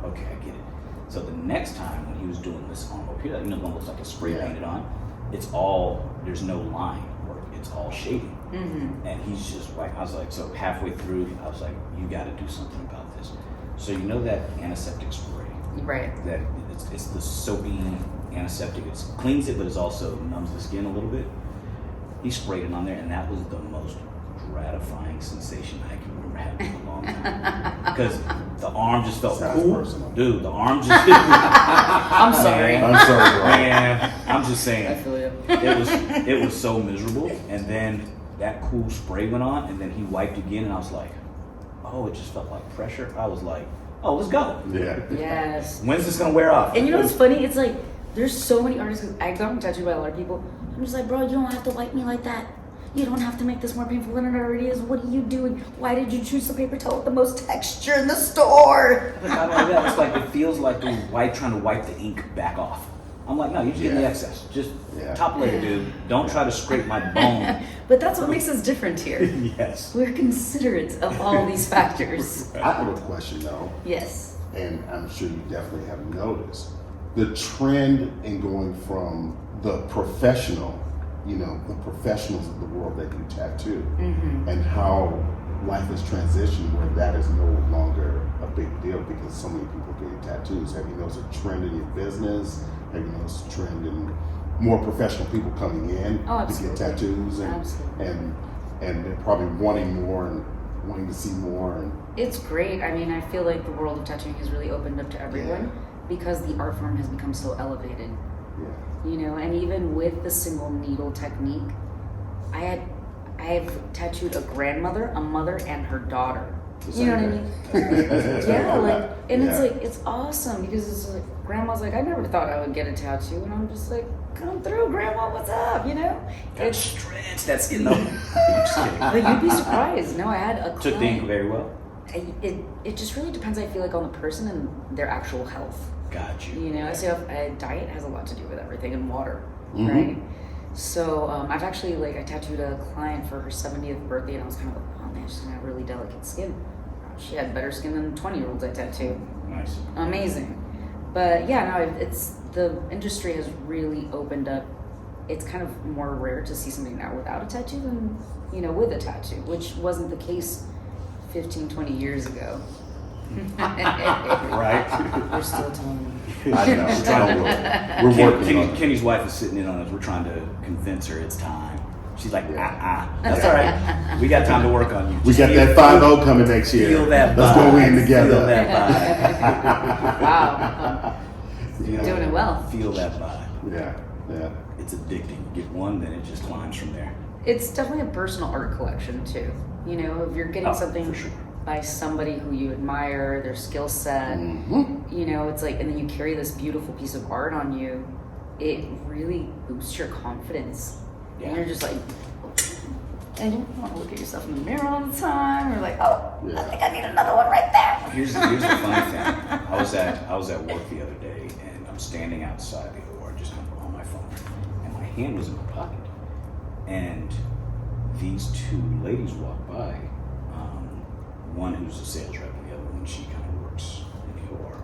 okay, I get it. So the next time when he was doing this arm up here, the one looks like it's spray painted on, there's no line work, it's all shading. And he's just like, I was like, so halfway through, I was like, you got to do something about this. So you know that antiseptic spray? Right. That it's the soapy antiseptic. It cleans it, but it also numbs the skin a little bit. He sprayed it on there, and that was the most gratifying sensation I can remember having in a long time. Because the arm just felt Sounds cool. personal. Dude, the arm just... I'm sorry. I'm sorry, bro. Man, I'm just saying. I feel you. It was so miserable, and then that cool spray went on, and then he wiped again, and I was like, oh, it just felt like pressure. I was like, oh, let's go. Yeah. Yes. When's this gonna wear off? And you know what's funny? It's like there's so many artists. 'Cause I got tattooed by a lot of people. I'm just like, bro, you don't have to wipe me like that. You don't have to make this more painful than it already is. What are you doing? Why did you choose the paper towel with the most texture in the store? But not only that, it's like it feels like they're trying to wipe the ink back off. I'm like, no, you're just getting the excess. Just top layer, dude. Don't try to scrape my bone. But that's what makes us different here. Yes. We're considerate of all these factors. I have a question though, Yes. and I'm sure you definitely have noticed the trend in going from the professional, the professionals of the world that do tattoo, and how life has transitioned where that is no longer a big deal because so many people get tattoos. Have you noticed a trend in your business? Have you noticed a trend in more professional people coming in to get tattoos and they're probably wanting more and wanting to see more? And It's great. I mean, I feel like the world of tattooing has really opened up to everyone because the art form has become so elevated. And even with the single needle technique, I've tattooed a grandmother, a mother, and her daughter. You know what I mean? It's awesome because it's like grandma's like, I never thought I would get a tattoo, and I'm just like, come through, grandma, what's up? Gotta stretch that skin though. I'm just kidding. But you'd be surprised. No, I had a client. Took the ink very well. It just really depends, I feel like, on the person and their actual health. Got you. So diet has a lot to do with everything, and water, right? So I've actually, I tattooed a client for her 70th birthday, and I was kind of like, oh man, she's gonna have really delicate skin. She had better skin than 20-year-olds I tattoo. Nice. Amazing. But it's the industry has really opened up. It's kind of more rare to see something now without a tattoo than, with a tattoo, which wasn't the case 15, 20 years ago. Right. We're still telling I know. We're working on it. Kenny's wife is sitting in on us. We're trying to convince her it's time. She's like, that's all right. We got time to work on you. We got that 5-0 coming next year. Feel that Let's vibe. go in together. Feel that Wow. You're doing it well. vibe. Feel that vibe. Yeah. It's addicting. You get one, then it just climbs from there. It's definitely a personal art collection too. If you're getting something for sure. by somebody who you admire, their skill set, it's like, and then you carry this beautiful piece of art on you, it really boosts your confidence. Yeah. And you're just like, and you want to look at yourself in the mirror all the time. You're like, I think I need another one right there. Here's the funny thing. I was at work the other day, and I'm standing outside the OR, just kind of on my phone, and my hand was in my pocket, and these two ladies walked by. One who's a sales rep, and the other one she kind of works in the OR,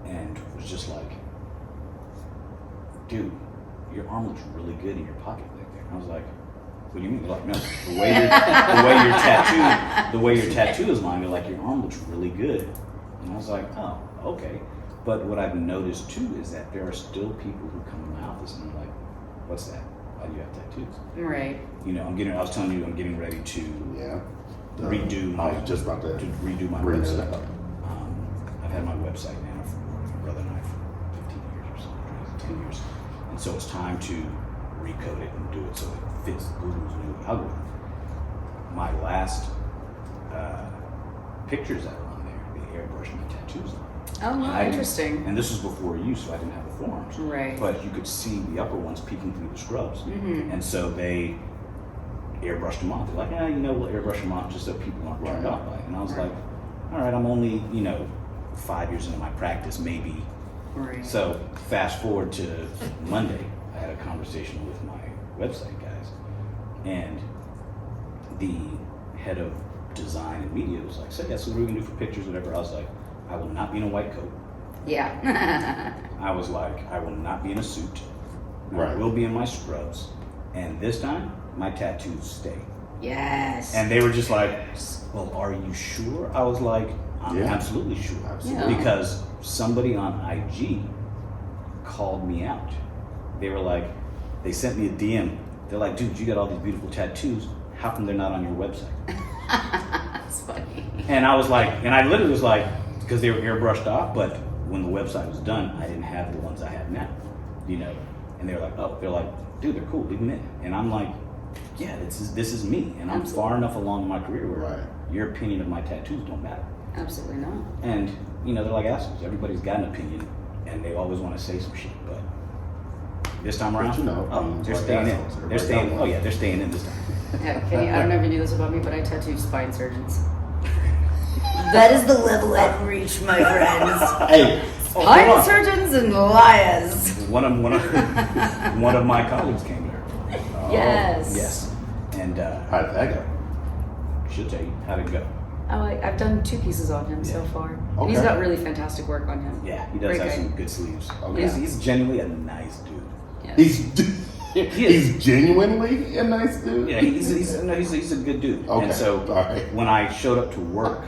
and was just like, dude, your arm looks really good in your pocket back there. And I was like, what do you mean? They're like, no, the way your tattoo is lined, they're like, your arm looks really good. And I was like, oh, okay. But what I've noticed too is that there are still people who come to my office and they're like, what's that? Why do you have tattoos? Right. I was telling you, I'm getting ready to redo I was just about to redo my bring that website. up. I've had my website now for my brother and I for 15 years or something, 10 years. And so it's time to recode it and do it so it fits Google's new algorithm. My last pictures that were on there, they airbrushed my tattoos on. Oh, wow, interesting. And this was before you, so I didn't have the forms. Right. But you could see the upper ones peeking through the scrubs. And so they airbrushed them off. They're like, we'll airbrush them off just so people aren't turned off by it. And I was like, all right, I'm only, 5 years into my practice, maybe. Right. So fast forward to Monday, I had a conversation with my website guys, and the head of design and media was like, so what are we gonna do for pictures, whatever? I was like, I will not be in a white coat. Yeah. I was like, I will not be in a suit. Right. I will be in my scrubs. And this time, my tattoos stay. Yes. And they were just like, well, are you sure? I was like, I'm absolutely sure. Absolutely. Yeah. Because somebody on IG called me out. They were like, they sent me a DM. They're like, dude, you got all these beautiful tattoos. How come they're not on your website? That's funny. And I was like, and I literally was like, because they were airbrushed off, but when the website was done, I didn't have the ones I have now, And they were like, oh, they're like, dude, they're cool, leave them in. And I'm like, yeah, this is me, and I'm Absolutely. far enough along in my career where Right. your opinion of my tattoos don't matter. Absolutely not. And they're like assholes. Everybody's got an opinion, and they always want to say some shit. But this time around, they're staying in. They're staying. Oh yeah, they're staying in this time. Yeah, Kenny, I don't know if you knew this about me, but I tattoo spine surgeons. That is the level I've reached, my friends. Hey, Spine surgeons and liars. One of my colleagues came there. Yes. Yes, and how did that go? she'll tell you how to go. Oh, I've done 2 pieces on him so Yeah. far. And he's Okay. got really fantastic work on him. Yeah, he does Great have guy. some good sleeves. Okay. He's genuinely a nice dude. Yes. He's genuinely a nice dude. Yeah, he's a good dude. Okay, And so all right. when I showed up to work,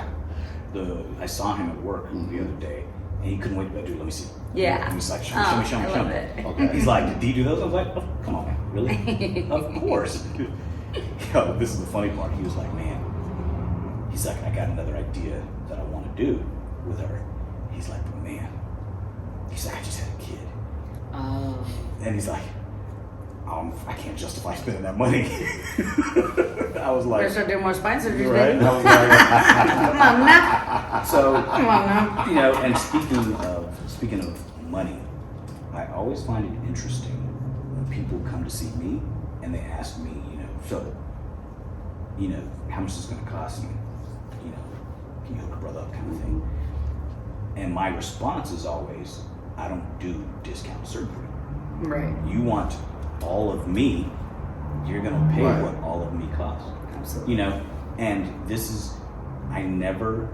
I saw him at work the other day, and he couldn't wait. But dude, let me see. Yeah. He was like, show Oh, me, show me, I show love me. it. Okay. He's like, did he do those? I was like, oh, come on, man, really? Of course. Yo, this is the funny part. He was like, man. He's like, I got another idea that I want to do with her. He's like, but man. He's like, I just had a kid. Oh. And he's like, I can't justify spending that money. I was like, Better start doing more spine surgeries, right? baby. I was like, Come on now. so, Come on now. and speaking of money, I always find it interesting when people come to see me and they ask me, so, how much is it going to cost me? Can you hook a brother up, kind of thing? And my response is always, I don't do discount surgery. Right. You want all of me, you're gonna pay Right. what all of me costs. Absolutely. And this is, I never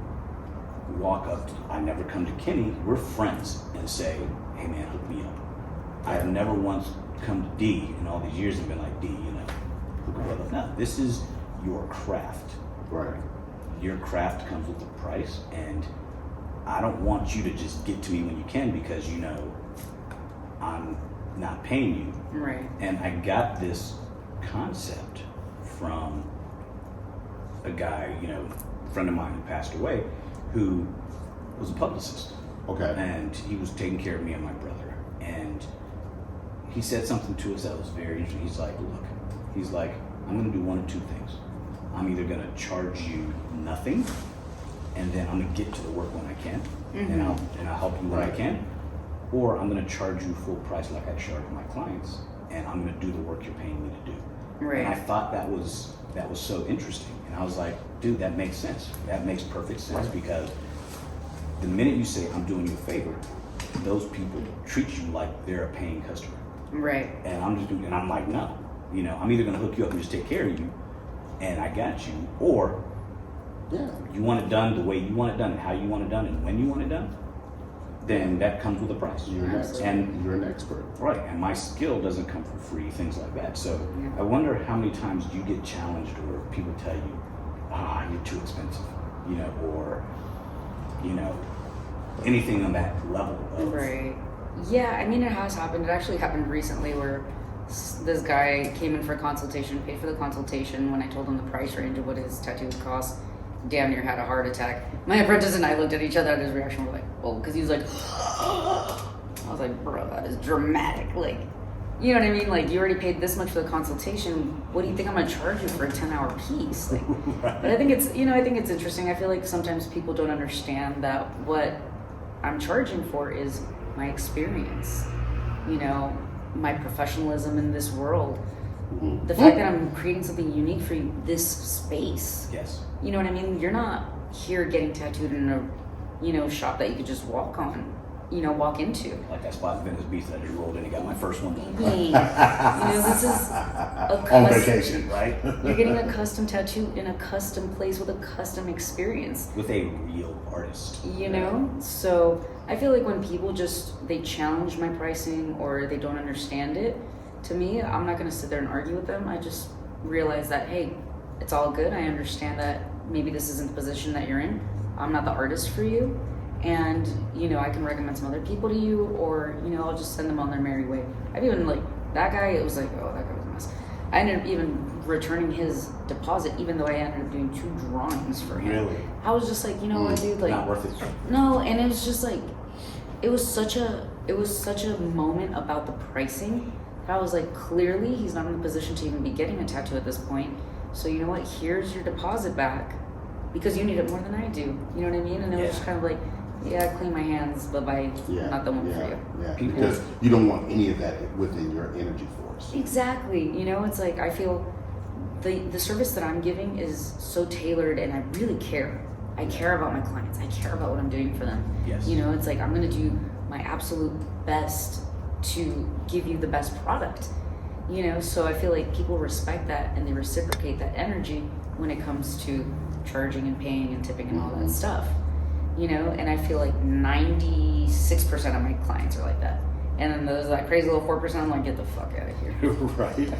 I never come to Kenny, we're friends, and say, hey man, hook me up. I've never once come to D in all these years and been like, D, hook a brother up. No, this is your craft. Right. Your craft comes with a price, and I don't want you to just get to me when you can because I'm not paying you. Right. And I got this concept from a guy, a friend of mine who passed away, who was a publicist. Okay. And he was taking care of me and my brother. And he said something to us that was very interesting. He's like, look, I'm going to do one of 2 things. I'm either going to charge you nothing, and then I'm going to get to the work when I can, and I'll help you when I can, or I'm going to charge you full price like I charge my clients, and I'm going to do the work you're paying me to do. Right. And I thought that was so interesting, and I was like, dude, that makes sense. That makes perfect sense because the minute you say I'm doing you a favor, those people treat you like they're a paying customer. Right. And I'm like, no, I'm either going to hook you up and just take care of you, and I got you, or you want it done the way you want it done and how you want it done and when you want it done, then that comes with a price. You're an expert. And You're an expert. right, and my skill doesn't come for free, things like that. So I wonder how many times you get challenged or people tell you, you're too expensive, or anything on that level of Right. Yeah, I mean, it has happened. It actually happened recently where this guy came in for a consultation, paid for the consultation. When I told him the price range of what his tattoo would cost, damn near had a heart attack. My apprentice and I looked at each other, and his reaction was like, oh, because he was like, I was like, bro, that is dramatic. Like, you know what I mean? Like, you already paid this much for the consultation. What do you think I'm going to charge you for a 10-hour piece? Like, Right. But I think it's interesting. I feel like sometimes people don't understand that what I'm charging for is my experience, my professionalism in this world. The fact that I'm creating something unique for you, this space. yes. You know what I mean? You're not here getting tattooed in a, shop that you could just walk into. Like that spot in Venice Beach that I just rolled in and got my first one done. Hey, this is a On custom, vacation. Right? you're getting a custom tattoo in a custom place with a custom experience. With a real artist. So I feel like when people they challenge my pricing or they don't understand it, to me, I'm not going to sit there and argue with them. I just realize that, hey, it's all good. I understand that maybe this isn't the position that you're in. I'm not the artist for you, and I can recommend some other people to you, or I'll just send them on their merry way. I've even that guy, it was like, oh, that guy was a mess. I ended up even returning his deposit, even though I ended up doing 2 drawings for him. Really? I was just like, what, dude, Not worth it. no, and it was just like, it was such a moment about the pricing I was like, clearly he's not in a position to even be getting a tattoo at this point. So you know what? Here's your deposit back because you need it more than I do. You know what I mean? And it was just kind of like, yeah, clean my hands, but I'm not the one for you. Yeah, because you don't want any of that within your energy force. Exactly. You know, it's like I feel the service that I'm giving is so tailored, and I really care. I care about my clients. I care about what I'm doing for them. Yes. You know, it's like I'm going to do my absolute best to give you the best product. You know, so I feel like people respect that and they reciprocate that energy when it comes to charging and paying and tipping and all that stuff. You know, and I feel like 96% of my clients are like that. And then there's that crazy little 4%, I'm like, get the fuck out of here. Right.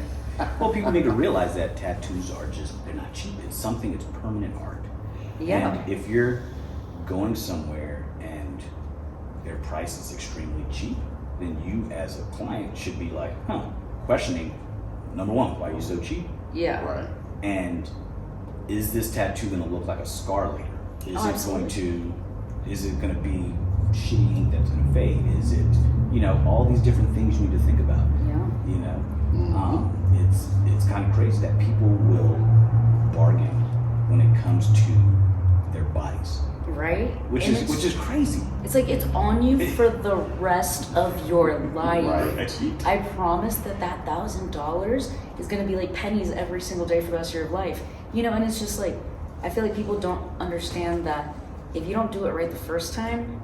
Well, people need to realize that tattoos they're not cheap. It's something, it's permanent art. Yeah. And if you're going somewhere and their price is extremely cheap, then you as a client should be like, questioning, number one, why are you so cheap? Yeah. Right. And is this tattoo going to look like a scar later? Is it going to be shitty ink that's going to fade? Is it, all these different things you need to think about. Yeah. It's kind of crazy that people will bargain when it comes to their bodies. Right? Which is crazy. It's like it's on you for the rest of your life. Right. I promise that $1,000 is going to be like pennies every single day for the rest of your life. And it's just like, I feel like people don't understand that if you don't do it right the first time,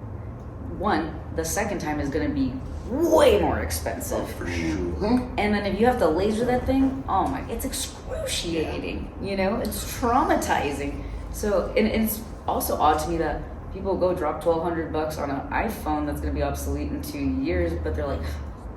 the second time is going to be way more expensive. For sure. And then if you have to laser that thing, it's excruciating. It's traumatizing. So, and it's also odd to me that people go drop $1,200 on an iPhone that's going to be obsolete in 2 years, but they're like,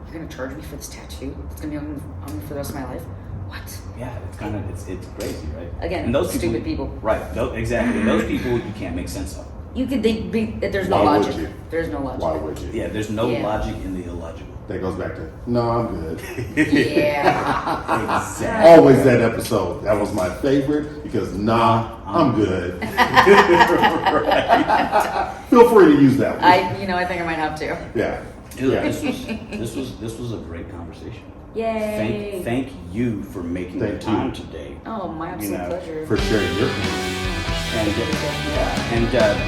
you're going to charge me for this tattoo? It's going to be on me for the rest of my life? What? Yeah, it's crazy, right? Again, and those stupid people. Right, exactly. Those people you can't make sense of. There's no Why would logic. you? There's no logic. Why would you? Yeah, there's no logic in the illogical. That goes back to, no, I'm good. Yeah. Exactly. Always that episode. That was my favorite because, I'm good. Right. Feel free to use that one. I think I might have to. Yeah. Dude, Yeah. this was a great converation. Yay. Thank you for making the Thank time you. today. Oh, my absolute pleasure. For sharing your opinion. And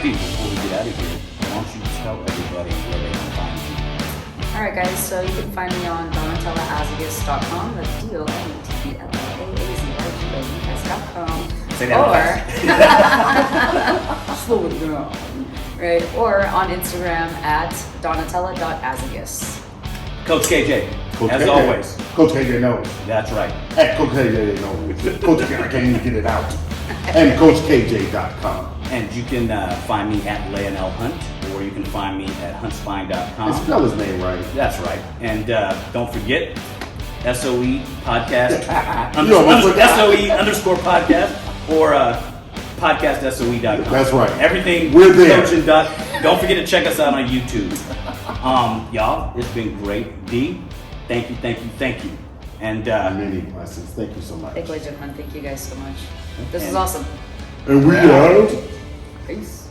Pete, before we get out of here, why don't you tell everybody where they can find you? Alright guys, so you can find me on DonatellaAzygous.com. That's DonatellaAzygous.com. Say that Slow it down. Right, or on Instagram at Donatella.Azygous. Coach KJ, Coach as KJ. always. Coach KJ knows. That's right. At Coach KJ knows. Coach KJ, I can't even get it out. And CoachKJ.com. And you can find me at Leonel Hunt, or you can find me at huntspine.com. And spell his name right. That's right. And don't forget, SOE podcast, SOE _podcast, or podcastsoe.com. That's right. Everything We're there. coaching. Don't forget to check us out on YouTube. Y'all, it's been great. D, thank you. And Many blessings. Thank you so much. Thank you, gentlemen. Thank you guys so much. This is awesome. And we out. Peace.